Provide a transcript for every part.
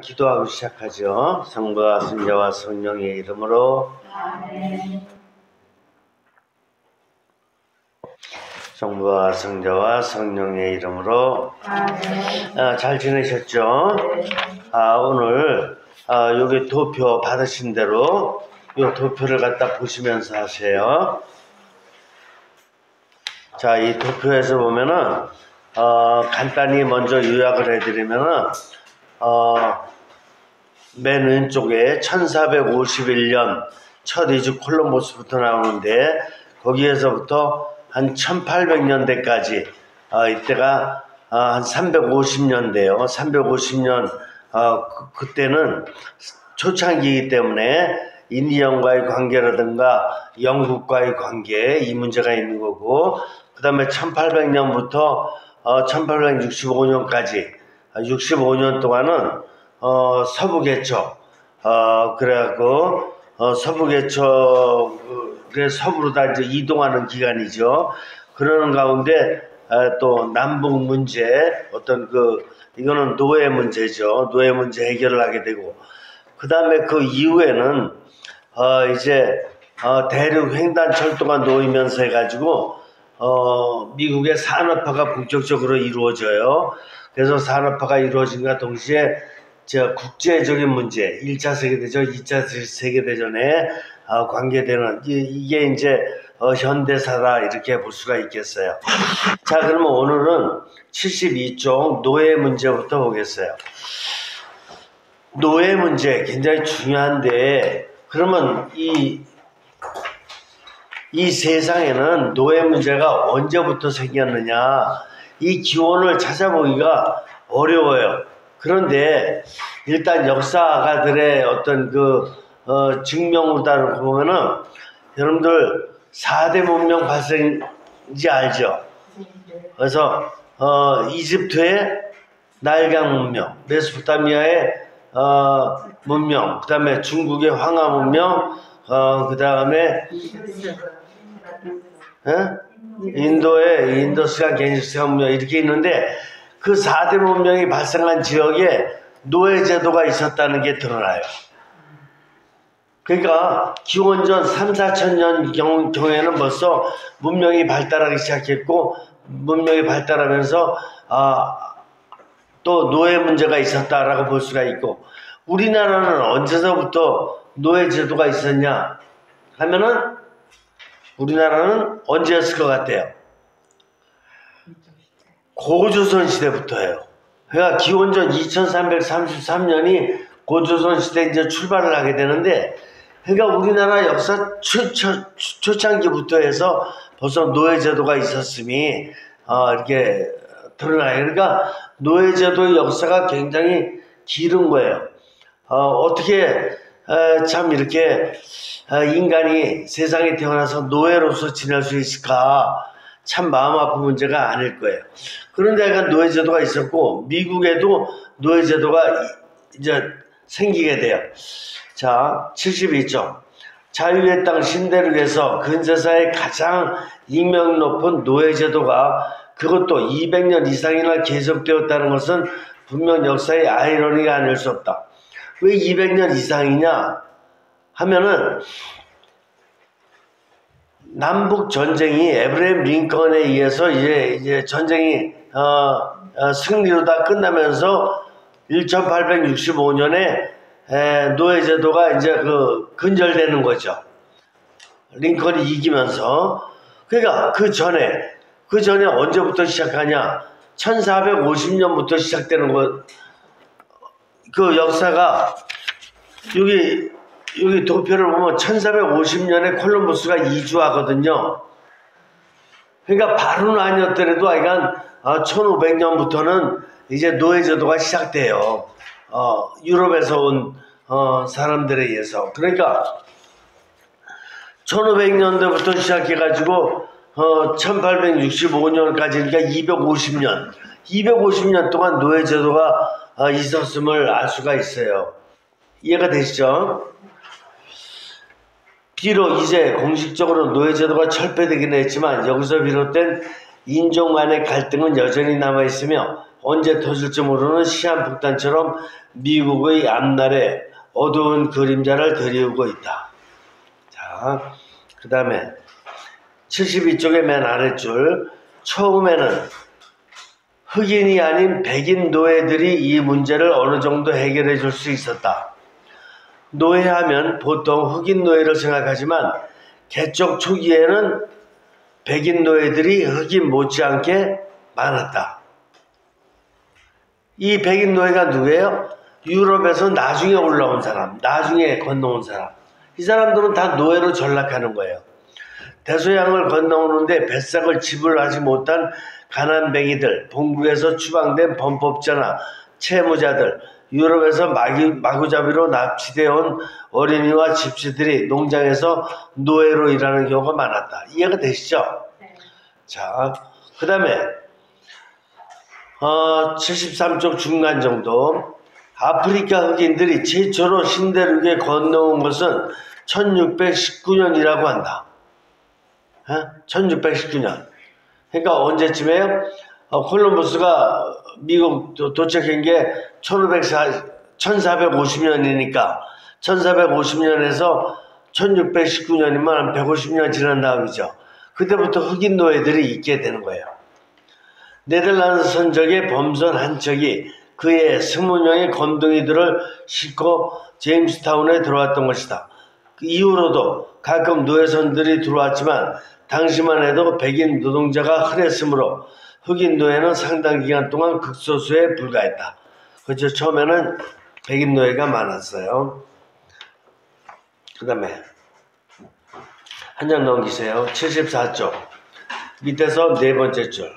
기도하고 시작하죠. 성부와 성자와 성령의 이름으로. 아멘. 성부와 성자와 성령의 이름으로. 아멘. 잘 지내셨죠? 오늘 여기 도표 받으신 대로 이 도표를 갖다 보시면서 하세요. 자, 이 도표에서 보면은 간단히 먼저 요약을 해드리면은 맨 왼쪽에 1451년 첫 이주 콜럼버스부터 나오는데, 거기에서부터 한 1800년대까지 이때가 한 350년대요. 350년 그때는 초창기이기 때문에 인디언과의 관계라든가 영국과의 관계, 이 문제가 있는 거고, 그 다음에 1800년부터 1865년까지 65년 동안은 서부개척, 그래갖고 서부개척의 서부로 다 이제 이동하는 기간이죠. 그러는 가운데 또 남북 문제, 이거는 노예 문제죠. 노예 문제 해결을 하게 되고, 그 다음에 그 이후에는 이제 대륙 횡단 철도가 놓이면서 해가지고 미국의 산업화가 본격적으로 이루어져요. 그래서 산업화가 이루어진과 동시에 국제적인 문제, 1차 세계대전, 2차 세계대전에 관계되는 이게 이제 현대사다, 이렇게 볼 수가 있겠어요. 자, 그러면 오늘은 72쪽 노예 문제부터 보겠어요. 노예 문제 굉장히 중요한데, 그러면 이 세상에는 노예 문제가 언제부터 생겼느냐, 이 기원을 찾아보기가 어려워요. 그런데 일단 역사가들의 어떤 증명으로 보면은, 여러분들 4대 문명 발생인지 알죠? 그래서 이집트의 나일강 문명, 메소포타미아의 문명, 그 다음에 중국의 황하 문명, 그 다음에 인도의 인더스강, 겐지스강 문명, 이렇게 있는데, 그 4대 문명이 발생한 지역에 노예 제도가 있었다는 게 드러나요. 그러니까 기원전 3, 4천 년 경우에는 벌써 문명이 발달하기 시작했고, 문명이 발달하면서 또 노예 문제가 있었다라고 볼 수가 있고, 우리나라는 언제서부터 노예 제도가 있었냐 하면은, 우리나라는 언제였을 것 같아요? 고조선 시대부터예요. 그러니까 기원전 2333년이 고조선 시대 이제 출발을 하게 되는데, 그러니까 우리나라 역사 초창기부터 해서 벌써 노예 제도가 있었음이 이렇게 드러나요. 그러니까 노예 제도의 역사가 굉장히 길은 거예요. 어떻게 참 이렇게 인간이 세상에 태어나서 노예로서 지낼 수 있을까? 참 마음 아픈 문제가 아닐 거예요. 그런데 약간 노예 제도가 있었고, 미국에도 노예 제도가 이제 생기게 돼요. 자, 72점. 자유의 땅 신대륙에서 근세사의 가장 익명 높은 노예 제도가, 그것도 200년 이상이나 계속되었다는 것은 분명 역사의 아이러니가 아닐 수 없다. 왜 200년 이상이냐 하면은, 남북 전쟁이 에브라임 링컨에 의해서 이제 전쟁이 승리로 다 끝나면서 1865년에 노예 제도가 이제 근절되는 거죠. 링컨이 이기면서. 그러니까 그 전에 언제부터 시작하냐? 1450년부터 시작되는 것. 그 역사가 여기 도표를 보면 1450년에 콜럼버스가 이주하거든요. 그러니까 바로는 아니었더라도 하여간 1500년부터는 이제 노예 제도가 시작돼요. 유럽에서 온 사람들에 의해서. 그러니까 1500년대부터 시작해가지고 1865년까지, 그러니까 250년 동안 노예 제도가 있었음을 알 수가 있어요. 이해가 되시죠? 비록 이제 공식적으로 노예 제도가 철폐되긴 했지만, 여기서 비롯된 인종 간의 갈등은 여전히 남아있으며 언제 터질지 모르는 시한폭탄처럼 미국의 앞날에 어두운 그림자를 드리우고 있다. 자, 그 다음에 72쪽의 맨 아랫줄, 처음에는 흑인이 아닌 백인 노예들이 이 문제를 어느 정도 해결해 줄 수 있었다. 노예하면 보통 흑인 노예를 생각하지만 개척 초기에는 백인 노예들이 흑인 못지않게 많았다. 이 백인 노예가 누구예요? 유럽에서 나중에 올라온 사람, 나중에 건너온 사람. 이 사람들은 다 노예로 전락하는 거예요. 대서양을 건너오는데 뱃삭을 지불하지 못한 가난뱅이들, 본국에서 추방된 범법자나 채무자들, 유럽에서 마구잡이로 납치되어 온 어린이와 집시들이 농장에서 노예로 일하는 경우가 많았다. 이해가 되시죠? 네. 자, 그 다음에 73쪽 중간 정도, 아프리카 흑인들이 최초로 신대륙에 건너온 것은 1619년이라고 한다. 1619년. 그러니까 언제쯤에요? 콜럼버스가 미국 도착한 게 1450년이니까 1450년에서 1619년이면 한 150년 지난 다음이죠. 그때부터 흑인 노예들이 있게 되는 거예요. 네덜란드 선적의 범선 한 척이 그의 20명의 검둥이들을 싣고 제임스타운에 들어왔던 것이다. 그 이후로도 가끔 노예선들이 들어왔지만 당시만 해도 백인 노동자가 흔했으므로 흑인 노예는 상당 기간 동안 극소수에 불과했다. 그렇죠. 처음에는 백인 노예가 많았어요. 그 다음에 한 장 넘기세요. 74쪽 밑에서 네 번째 줄.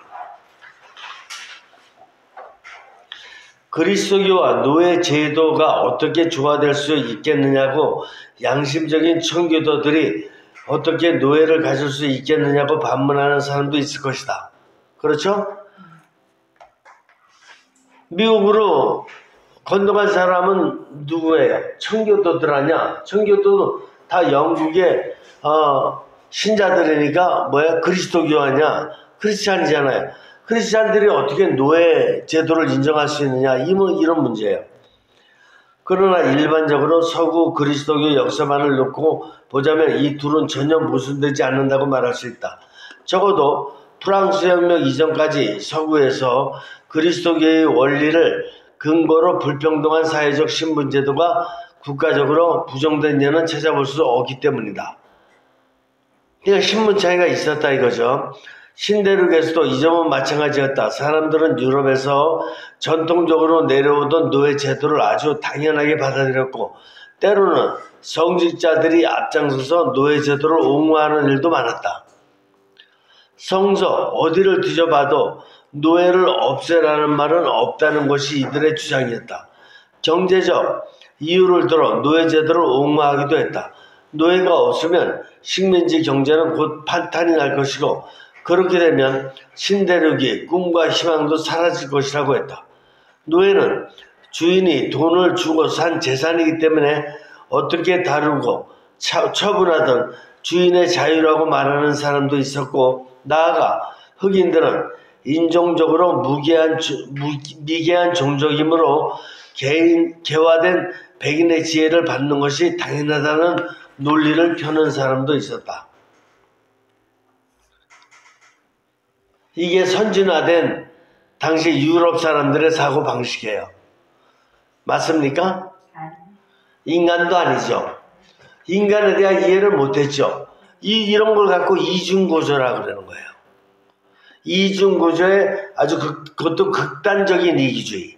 그리스도교와 노예 제도가 어떻게 조화될 수 있겠느냐고 양심적인 청교도들이 어떻게 노예를 가질 수 있겠느냐고 반문하는 사람도 있을 것이다. 그렇죠? 미국으로 건너간 사람은 누구예요? 청교도들 아니야? 청교도도 다 영국의 신자들이니까 뭐야? 그리스도교 아니야? 크리스찬이잖아요. 크리스찬들이 어떻게 노예 제도를 인정할 수 있느냐? 이런 문제예요. 그러나 일반적으로 서구 그리스도교 역사만을 놓고 보자면 이 둘은 전혀 모순되지 않는다고 말할 수 있다. 적어도 프랑스 혁명 이전까지 서구에서 그리스도교의 원리를 근거로 불평등한 사회적 신분제도가 국가적으로 부정된 예는 찾아볼 수 없기 때문이다. 그러니까 신분 차이가 있었다 이거죠. 신대륙에서도 이 점은 마찬가지였다. 사람들은 유럽에서 전통적으로 내려오던 노예 제도를 아주 당연하게 받아들였고 때로는 성직자들이 앞장서서 노예 제도를 옹호하는 일도 많았다. 성서 어디를 뒤져봐도 노예를 없애라는 말은 없다는 것이 이들의 주장이었다. 경제적 이유를 들어 노예 제도를 옹호하기도 했다. 노예가 없으면 식민지 경제는 곧 판탄이 날 것이고 그렇게 되면 신대륙이 꿈과 희망도 사라질 것이라고 했다. 노예는 주인이 돈을 주고 산 재산이기 때문에 어떻게 다루고 처분하던 주인의 자유라고 말하는 사람도 있었고 나아가 흑인들은 인종적으로 미개한 종족이므로 개화된 백인의 지혜를 받는 것이 당연하다는 논리를 펴는 사람도 있었다. 이게 선진화된 당시 유럽 사람들의 사고 방식이에요. 맞습니까? 인간도 아니죠. 인간에 대한 이해를 못했죠. 이런 걸 갖고 이중구조라고 그러는 거예요. 이중구조의 아주 그것도 극단적인 이기주의.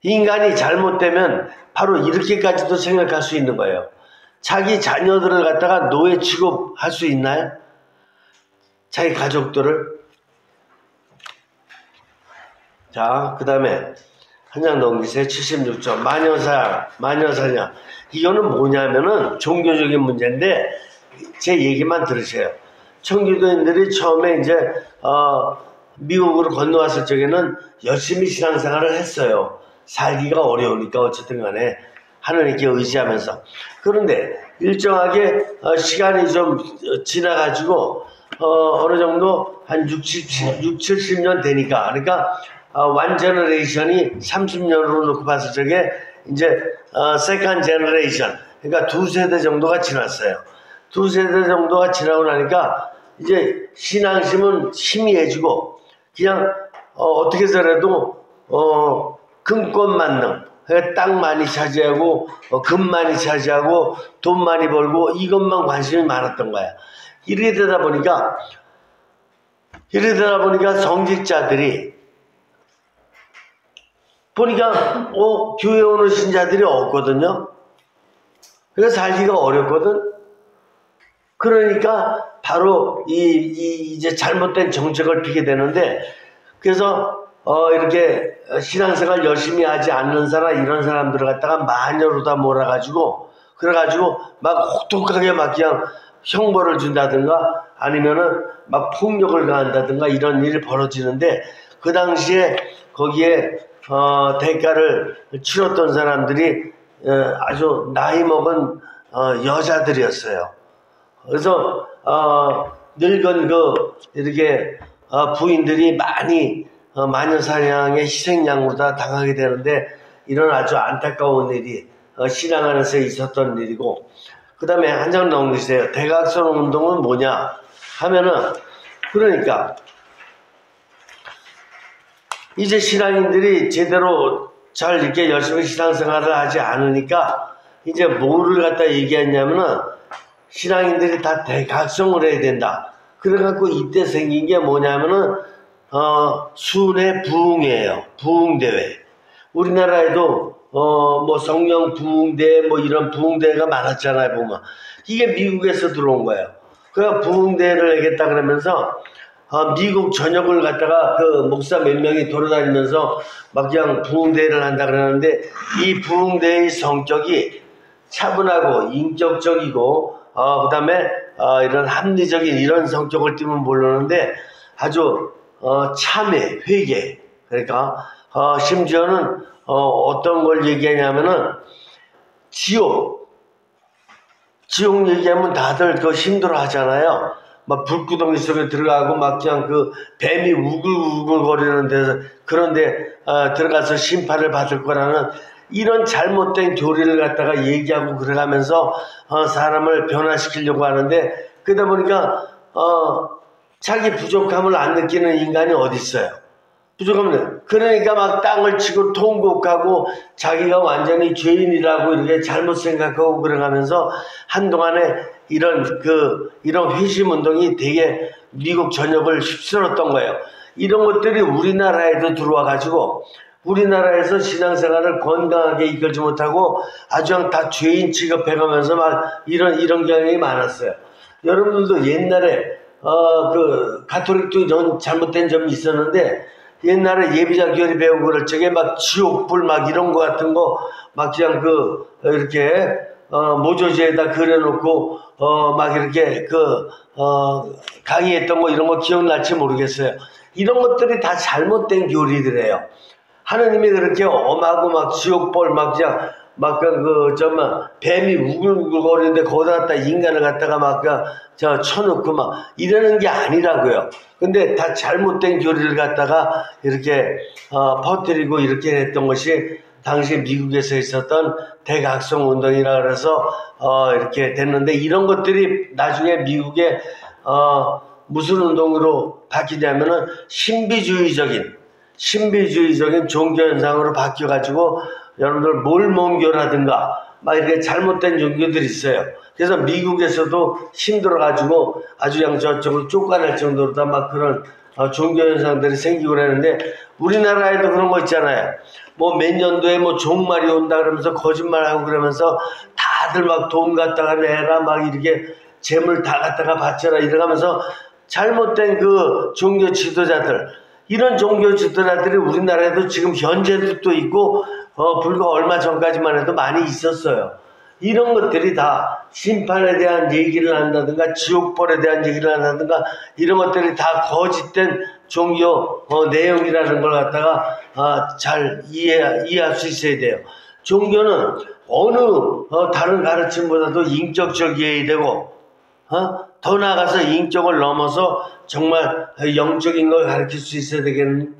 인간이 잘못되면 바로 이렇게까지도 생각할 수 있는 거예요. 자기 자녀들을 갖다가 노예 취급할 수 있나요? 자기 가족들을. 자, 그 다음에 한 장 넘기세요. 76점. 마녀사냥. 이거는 뭐냐면은 종교적인 문제인데 제 얘기만 들으세요. 청교도인들이 처음에 이제 미국으로 건너왔을 적에는 열심히 신앙생활을 했어요. 살기가 어려우니까 어쨌든 간에 하나님께 의지하면서. 그런데 일정하게 시간이 좀 지나가지고 어느 정도 한 70년 되니까, 그러니까 원 제너레이션이 30년으로 놓고 봤을 적에 이제 세컨 제너레이션, 그러니까 두 세대 정도가 지났어요. 두 세대 정도가 지나고 나니까 이제 신앙심은 희미해지고 그냥 어떻게 해서라도 금권 만능, 그러니까 땅 많이 차지하고 금 많이 차지하고 돈 많이 벌고 이것만 관심이 많았던 거야. 이렇게 되다 보니까 성직자들이 보니까 교회 오는 신자들이 없거든요. 그래서 살기가 어렵거든. 그러니까 바로 이제 잘못된 정책을 피게 되는데, 그래서 이렇게 신앙생활 열심히 하지 않는 사람, 이런 사람들을 갖다가 마녀로 다 몰아가지고, 그래가지고 막 혹독하게 막 그냥 형벌을 준다든가 아니면은 막 폭력을 가한다든가 이런 일이 벌어지는데, 그 당시에 거기에 대가를 치렀던 사람들이 아주 나이 먹은 여자들이었어요. 그래서 늙은 이렇게 부인들이 많이 마녀 사냥의 희생양으로 다 당하게 되는데, 이런 아주 안타까운 일이 신앙 안에서 있었던 일이고, 그 다음에 한 장 넘기세요. 대각선 운동은 뭐냐 하면은, 그러니까 이제 신앙인들이 제대로 잘 이렇게 열심히 신앙생활을 하지 않으니까 이제 뭐를 갖다 얘기했냐면은, 신앙인들이 다 대각성을 해야 된다. 그래갖고 이때 생긴 게 뭐냐면은 순회 부흥회예요. 부흥대회. 우리나라에도 뭐 성령 부흥대 뭐 이런 부흥대회가 많았잖아요. 보면 이게 미국에서 들어온 거예요. 그러니까 부흥대회를 하겠다 그러면서 미국 전역을 갖다가 그 목사 몇 명이 돌아다니면서 막 그냥 부흥대회를 한다 그러는데, 이 부흥대회의 성격이 차분하고 인격적이고 그 다음에 이런 합리적인 이런 성격을 띠면 모르는데, 아주 참회, 회개, 그러니까 심지어는 어떤 걸 얘기하냐면은 지옥 얘기하면 다들 그 힘들어 하잖아요. 막 불구덩이 속에 들어가고 막 그냥 그 뱀이 우글우글 거리는 데서, 그런데 들어가서 심판을 받을 거라는 이런 잘못된 교리를 갖다가 얘기하고 그래가면서 사람을 변화시키려고 하는데, 그러다 보니까 자기 부족함을 안 느끼는 인간이 어디 있어요? 부족함을. 그러니까 막 땅을 치고 통곡하고 자기가 완전히 죄인이라고 이렇게 잘못 생각하고 그래가면서 한동안에 이런 회심 운동이 되게 미국 전역을 휩쓸었던 거예요. 이런 것들이 우리나라에도 들어와 가지고 우리나라에서 신앙생활을 건강하게 이끌지 못하고 아주 그냥 다 죄인 취급해가면서 막 이런 경향이 많았어요. 여러분들도 옛날에 그 가톨릭도 이런 잘못된 점이 있었는데, 옛날에 예비자 교리 배우고 그럴 적에 막 지옥불 막 이런 거 같은 거 막 그냥 이렇게 모조지에다 그려놓고 막 이렇게 강의했던 거, 이런 거 기억날지 모르겠어요. 이런 것들이 다 잘못된 교리들이에요. 하느님이 그렇게 엄하고 막 지옥벌 막 그냥 막 뱀이 우글우글 거리는데 거기다 갖다 인간을 갖다가 막 쳐놓고 막 이러는 게 아니라고요. 근데 다 잘못된 교리를 갖다가 이렇게 퍼뜨리고 이렇게 했던 것이 당시 미국에서 있었던 대각성 운동이라 그래서 이렇게 됐는데, 이런 것들이 나중에 미국에 무슨 운동으로 바뀌냐면은 신비주의적인 종교 현상으로 바뀌어가지고, 여러분들 몰몬교라든가 막 이렇게 잘못된 종교들이 있어요. 그래서 미국에서도 힘들어가지고 아주 그냥 저쪽으로 쫓겨날 정도로 다 막 그런 종교 현상들이 생기고 그러는데, 우리나라에도 그런 거 있잖아요. 뭐 몇 년도에 뭐 종말이 온다 그러면서 거짓말하고 그러면서 다들 막 돈 갖다가 내라 막 이렇게 재물 다 갖다가 바쳐라 이러면서 잘못된 그 종교 지도자들, 이런 종교 지도자들이 우리나라에도 지금 현재도 또 있고 불과 얼마 전까지만 해도 많이 있었어요. 이런 것들이 다 심판에 대한 얘기를 한다든가 지옥벌에 대한 얘기를 한다든가 이런 것들이 다 거짓된 종교 내용이라는 걸 갖다가 잘 이해할 수 있어야 돼요. 종교는 어느 다른 가르침보다도 인격적이어야 되고 더 나아가서 인격을 넘어서 정말 영적인 걸 가르칠 수 있어야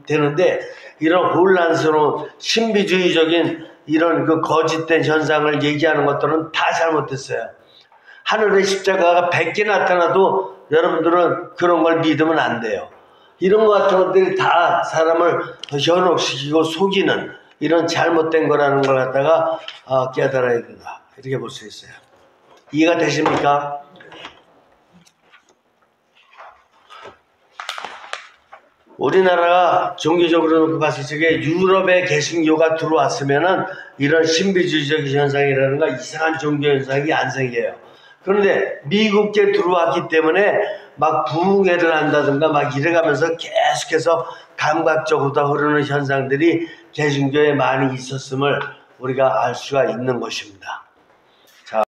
되는데 이런 혼란스러운 신비주의적인 이런 그 거짓된 현상을 얘기하는 것들은 다 잘못됐어요. 하늘의 십자가가 100개 나타나도 여러분들은 그런 걸 믿으면 안 돼요. 이런 것 같은 것들이 다 사람을 현혹시키고 속이는 이런 잘못된 거라는 걸 갖다가 깨달아야 된다. 이렇게 볼 수 있어요. 이해가 되십니까? 우리나라가 종교적으로 놓고 봤을 적에 유럽의 개신교가 들어왔으면은 이런 신비주의적인 현상이라든가 이상한 종교 현상이 안 생겨요. 그런데 미국에 들어왔기 때문에 막 부흥회를 한다든가 막 이래가면서 계속해서 감각적으로 흐르는 현상들이 개신교에 많이 있었음을 우리가 알 수가 있는 것입니다.